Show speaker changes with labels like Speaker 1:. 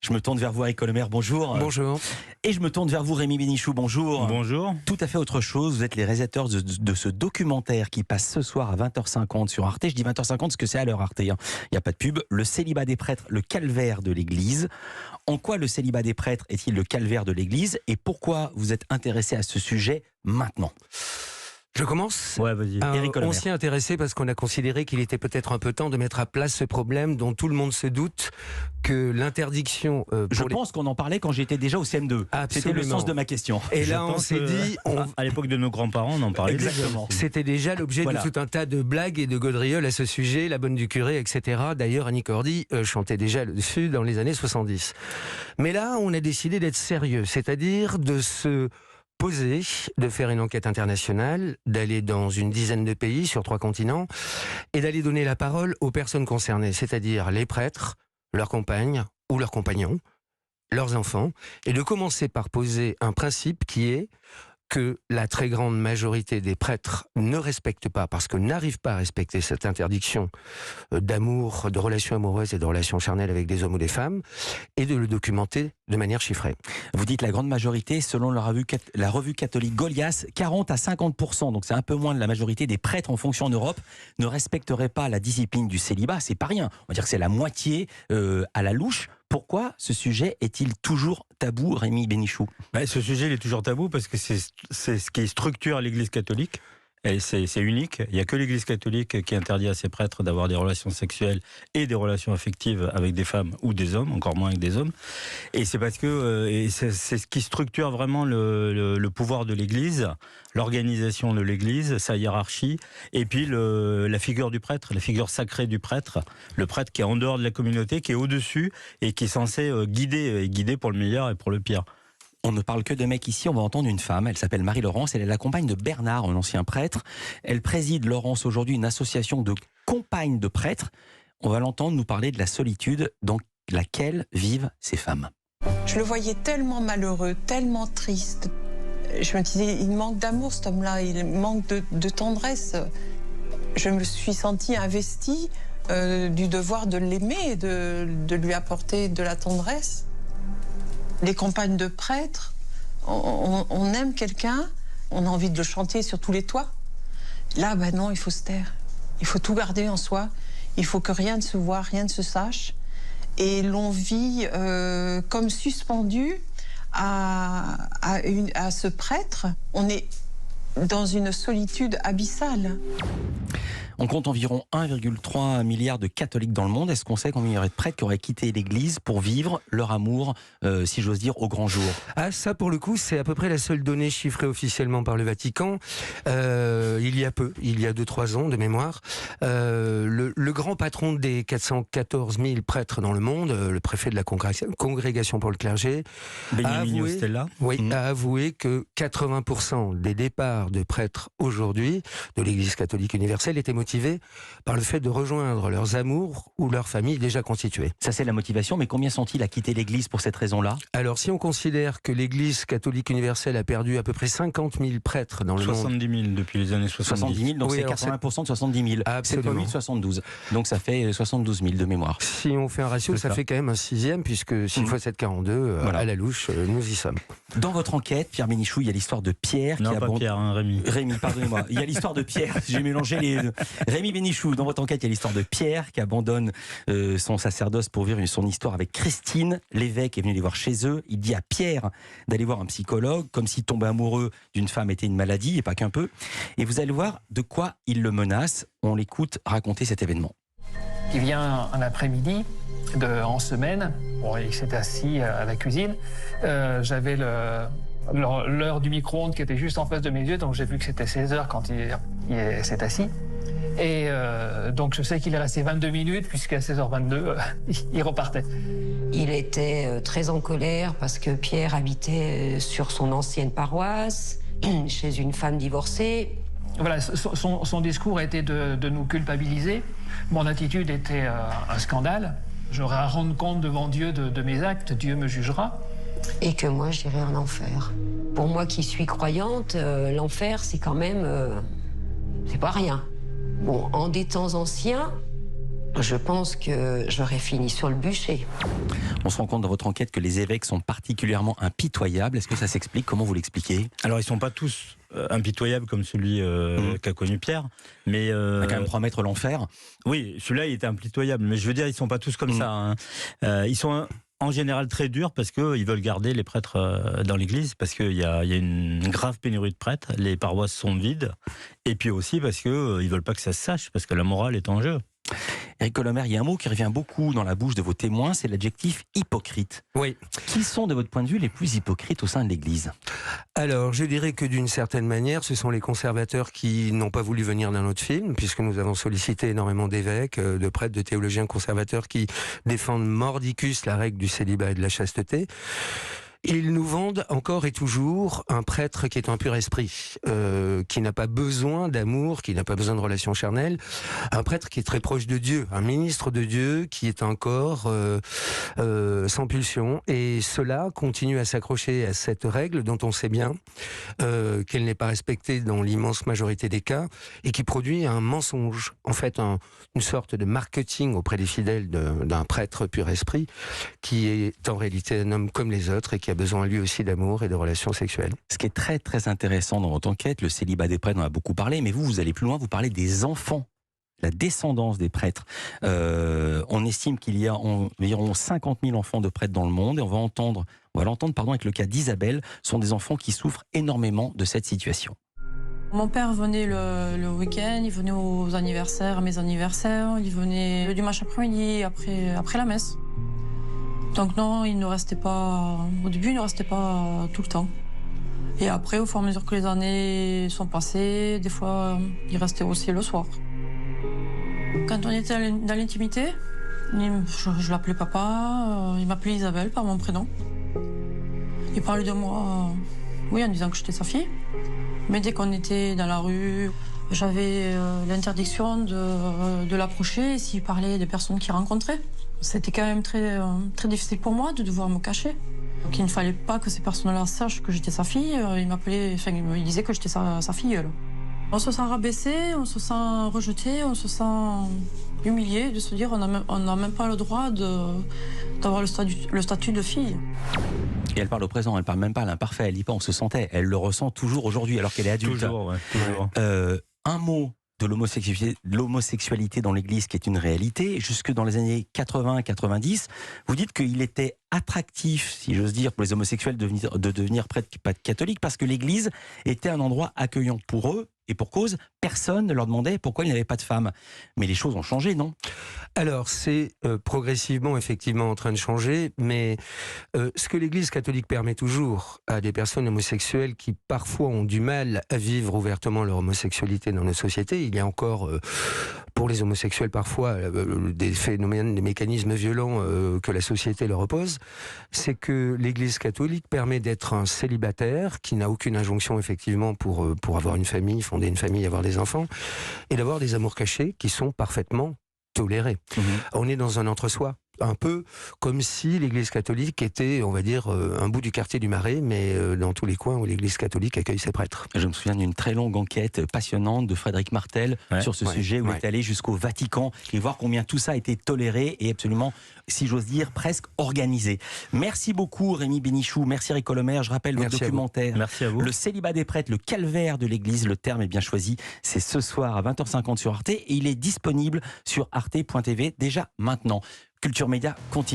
Speaker 1: Je me tourne vers vous, Eric Colomer, bonjour.
Speaker 2: Bonjour.
Speaker 1: Et je me tourne vers vous, Rémi Bénichou, bonjour.
Speaker 3: Bonjour.
Speaker 1: Tout à fait autre chose, vous êtes les réalisateurs de ce documentaire qui passe ce soir à 20h50 sur Arte. Je dis 20h50 parce que c'est à l'heure Arte, il n'y a pas de pub. Le célibat des prêtres, le calvaire de l'Église. En quoi le célibat des prêtres est-il le calvaire de l'Église et pourquoi vous êtes intéressé à ce sujet maintenant ?
Speaker 2: Je commence.
Speaker 3: Ouais, vas-y.
Speaker 2: On s'y est intéressé parce qu'on a considéré qu'il était peut-être un peu temps de mettre à plat ce problème dont tout le monde se doute, que l'interdiction...
Speaker 1: Je pense qu'on en parlait quand j'étais déjà au CM2. C'était le sens de ma question.
Speaker 2: Et là, on s'est dit...
Speaker 3: À l'époque de nos grands-parents, on en parlait.
Speaker 1: Exactement.
Speaker 2: C'était déjà l'objet de tout un tas de blagues et de gaudrioles à ce sujet, la bonne du curé, etc. D'ailleurs, Annie Cordy chantait déjà dessus dans les années 70. Mais là, on a décidé d'être sérieux, c'est-à-dire de se... poser, de faire une enquête internationale, d'aller dans une dizaine de pays sur 3 continents et d'aller donner la parole aux personnes concernées, c'est-à-dire les prêtres, leurs compagnes ou leurs compagnons, leurs enfants, et de commencer par poser un principe qui est que la très grande majorité des prêtres ne respectent pas, parce que n'arrivent pas à respecter cette interdiction d'amour, de relations amoureuses et de relations charnelles avec des hommes ou des femmes, et de le documenter de manière chiffrée.
Speaker 1: Vous dites la grande majorité, selon la revue catholique Goliath, 40 à 50%, donc c'est un peu moins de la majorité des prêtres en fonction en Europe, ne respecteraient pas la discipline du célibat. C'est pas rien. On va dire que c'est la moitié à la louche. Pourquoi ce sujet est-il toujours tabou, Rémi Bénichou ?
Speaker 3: Ce sujet il est toujours tabou parce que c'est ce qui structure l'Église catholique. Et c'est unique. Il n'y a que l'Église catholique qui interdit à ses prêtres d'avoir des relations sexuelles et des relations affectives avec des femmes ou des hommes, encore moins avec des hommes. Et c'est parce que c'est ce qui structure vraiment le pouvoir de l'Église, l'organisation de l'Église, sa hiérarchie, et puis la figure du prêtre, la figure sacrée du prêtre, le prêtre qui est en dehors de la communauté, qui est au-dessus et qui est censé guider pour le meilleur et pour le pire.
Speaker 1: On ne parle que de mecs ici, on va entendre une femme, elle s'appelle Marie-Laurence, elle est la compagne de Bernard, un ancien prêtre. Elle préside, Laurence, aujourd'hui une association de compagnes de prêtres. On va l'entendre nous parler de la solitude dans laquelle vivent ces femmes.
Speaker 4: Je le voyais tellement malheureux, tellement triste. Je me disais, il manque d'amour cet homme-là, il manque de tendresse. Je me suis sentie investie du devoir de l'aimer, de lui apporter de la tendresse. Les compagnes de prêtres, on aime quelqu'un, on a envie de le chanter sur tous les toits. Là, non, il faut se taire. Il faut tout garder en soi. Il faut que rien ne se voie, rien ne se sache. Et l'on vit comme suspendu à ce prêtre. On est dans une solitude abyssale.
Speaker 1: On compte environ 1,3 milliard de catholiques dans le monde. Est-ce qu'on sait combien il y aurait de prêtres qui auraient quitté l'Église pour vivre leur amour, si j'ose dire, au grand jour ?
Speaker 2: Ça, pour le coup, c'est à peu près la seule donnée chiffrée officiellement par le Vatican. Il y a 2-3 ans de mémoire. Le grand patron des 414 000 prêtres dans le monde, le préfet de la Congrégation pour le clergé, a avoué que 80% des départs de prêtres aujourd'hui de l'Église catholique universelle étaient motivés par le fait de rejoindre leurs amours ou leurs familles déjà constituées.
Speaker 1: Ça, c'est la motivation, mais combien sont-ils à quitter l'Église pour cette raison-là ?
Speaker 2: Alors, si on considère que l'Église catholique universelle a perdu à peu près 50 000 prêtres dans le monde...
Speaker 3: 70 000 depuis les années 70.
Speaker 1: 70 000, donc
Speaker 2: oui,
Speaker 1: c'est 80% de 70 000.
Speaker 2: Absolument.
Speaker 1: C'est pas 72. Donc ça fait 72 000 de mémoire.
Speaker 2: Si on fait un ratio, ça fait quand même un 6e, puisque 6 fois 7, 42, à la louche, nous y sommes.
Speaker 1: Dans votre enquête, Pierre Bénichou, il y a l'histoire de Pierre...
Speaker 3: Non, pas Pierre, Rémi.
Speaker 1: Rémi, pardonnez-moi. Il y a l'histoire de Pierre, j'ai mélangé les deux. Rémi Bénichou, dans votre enquête, il y a l'histoire de Pierre qui abandonne son sacerdoce pour vivre son histoire avec Christine. L'évêque est venu les voir chez eux. Il dit à Pierre d'aller voir un psychologue, comme si tomber amoureux d'une femme était une maladie, et pas qu'un peu. Et vous allez voir de quoi il le menace. On l'écoute raconter cet événement.
Speaker 5: Il vient un après-midi en semaine. Bon, il s'est assis à la cuisine. J'avais l'heure du micro-ondes qui était juste en face de mes yeux, donc j'ai vu que c'était 16h quand il s'est assis. Et donc je sais qu'il est resté 22 minutes, puisqu'à 16h22, il repartait.
Speaker 6: Il était très en colère parce que Pierre habitait sur son ancienne paroisse, chez une femme divorcée.
Speaker 5: Voilà, son discours était de nous culpabiliser. Mon attitude était un scandale. J'aurai à rendre compte devant Dieu de mes actes, Dieu me jugera.
Speaker 6: Et que moi, j'irai en enfer. Pour moi qui suis croyante, l'enfer, c'est quand même... c'est pas rien. Bon, en des temps anciens, Je pense que j'aurais fini sur le bûcher.
Speaker 1: On se rend compte dans votre enquête que les évêques sont particulièrement impitoyables. Est-ce que ça s'explique? Comment vous l'expliquez?
Speaker 3: Alors, ils ne sont pas tous impitoyables comme celui qu'a connu Pierre, mais...
Speaker 1: On va quand même promettre l'enfer.
Speaker 3: Oui, celui-là, il était impitoyable, mais je veux dire, ils ne sont pas tous comme ça. Hein. Ils sont en général très durs parce qu'ils veulent garder les prêtres dans l'église, parce qu'il y a une grave pénurie de prêtres, les paroisses sont vides, et puis aussi parce qu'ils ne veulent pas que ça se sache, parce que la morale est en jeu.
Speaker 1: Éric Colomer, il y a un mot qui revient beaucoup dans la bouche de vos témoins, c'est l'adjectif hypocrite.
Speaker 2: Oui.
Speaker 1: Qui sont, de votre point de vue, les plus hypocrites au sein de l'Église?
Speaker 2: Alors, je dirais que d'une certaine manière, ce sont les conservateurs qui n'ont pas voulu venir dans notre film, puisque nous avons sollicité énormément d'évêques, de prêtres, de théologiens conservateurs qui défendent mordicus la règle du célibat et de la chasteté. Ils nous vendent encore et toujours un prêtre qui est un pur esprit, qui n'a pas besoin d'amour, qui n'a pas besoin de relations charnelles, un prêtre qui est très proche de Dieu, un ministre de Dieu qui est encore sans pulsion, et cela continue à s'accrocher à cette règle dont on sait bien qu'elle n'est pas respectée dans l'immense majorité des cas, et qui produit un mensonge, en fait une sorte de marketing auprès des fidèles d'un prêtre pur esprit, qui est en réalité un homme comme les autres et qui a besoin lui aussi d'amour et de relations sexuelles.
Speaker 1: Ce qui est très très intéressant dans votre enquête, le célibat des prêtres, on en a beaucoup parlé, mais vous allez plus loin, vous parlez des enfants, la descendance des prêtres. On estime qu'il y a environ 50 000 enfants de prêtres dans le monde, et on va l'entendre avec le cas d'Isabelle, ce sont des enfants qui souffrent énormément de cette situation.
Speaker 7: Mon père venait le week-end, il venait aux anniversaires, à mes anniversaires, il venait le dimanche après-midi, après la messe. Donc non, il ne restait pas. Au début, il ne restait pas tout le temps. Et après, au fur et à mesure que les années sont passées, des fois, il restait aussi le soir. Quand on était dans l'intimité, je l'appelais papa, il m'appelait Isabelle par mon prénom. Il parlait de moi, oui, en disant que j'étais sa fille. Mais dès qu'on était dans la rue, j'avais l'interdiction de l'approcher s'il parlait des personnes qu'il rencontrait. C'était quand même très, très difficile pour moi de devoir me cacher. Donc, il ne fallait pas que ces personnes-là sachent que j'étais sa fille. Il disait que j'étais sa filleule. On se sent rabaissé, on se sent rejeté, on se sent humilié de se dire on n'a même pas le droit d'avoir le statut de fille.
Speaker 1: Et elle parle au présent, elle parle même pas à l'imparfait, elle dit pas on se sentait, elle le ressent toujours aujourd'hui alors qu'elle est adulte.
Speaker 3: Toujours, ouais, toujours.
Speaker 1: Un mot de l'homosexualité dans l'Église qui est une réalité, jusque dans les années 80-90, vous dites qu'il était attractif, si j'ose dire, pour les homosexuels de devenir prêtres catholiques parce que l'Église était un endroit accueillant pour eux, et pour cause, personne ne leur demandait pourquoi il n'y avait pas de femmes. Mais les choses ont changé, non?
Speaker 2: Alors, c'est progressivement, effectivement, en train de changer, mais ce que l'Église catholique permet toujours à des personnes homosexuelles qui, parfois, ont du mal à vivre ouvertement leur homosexualité dans nos sociétés, il y a encore, pour les homosexuels, parfois, des phénomènes, des mécanismes violents que la société leur oppose, c'est que l'Église catholique permet d'être un célibataire qui n'a aucune injonction, effectivement, pour avoir une famille, fonder une famille, avoir des enfants, et d'avoir des amours cachés qui sont parfaitement tolérés. On est dans un entre-soi, un peu comme si l'Église catholique était, on va dire, un bout du quartier du Marais, mais dans tous les coins où l'Église catholique accueille ses prêtres.
Speaker 1: Je me souviens d'une très longue enquête passionnante de Frédéric Martel sur ce sujet, où il est allé jusqu'au Vatican et voir combien tout ça a été toléré et absolument, si j'ose dire, presque organisé. Merci beaucoup Rémi Bénichou, merci Éric Colomer. Je rappelle votre documentaire.
Speaker 3: Merci à vous.
Speaker 1: Le célibat des prêtres, le calvaire de l'Église, le terme est bien choisi. C'est ce soir à 20h50 sur Arte et il est disponible sur arte.tv déjà maintenant. Culture Média continue.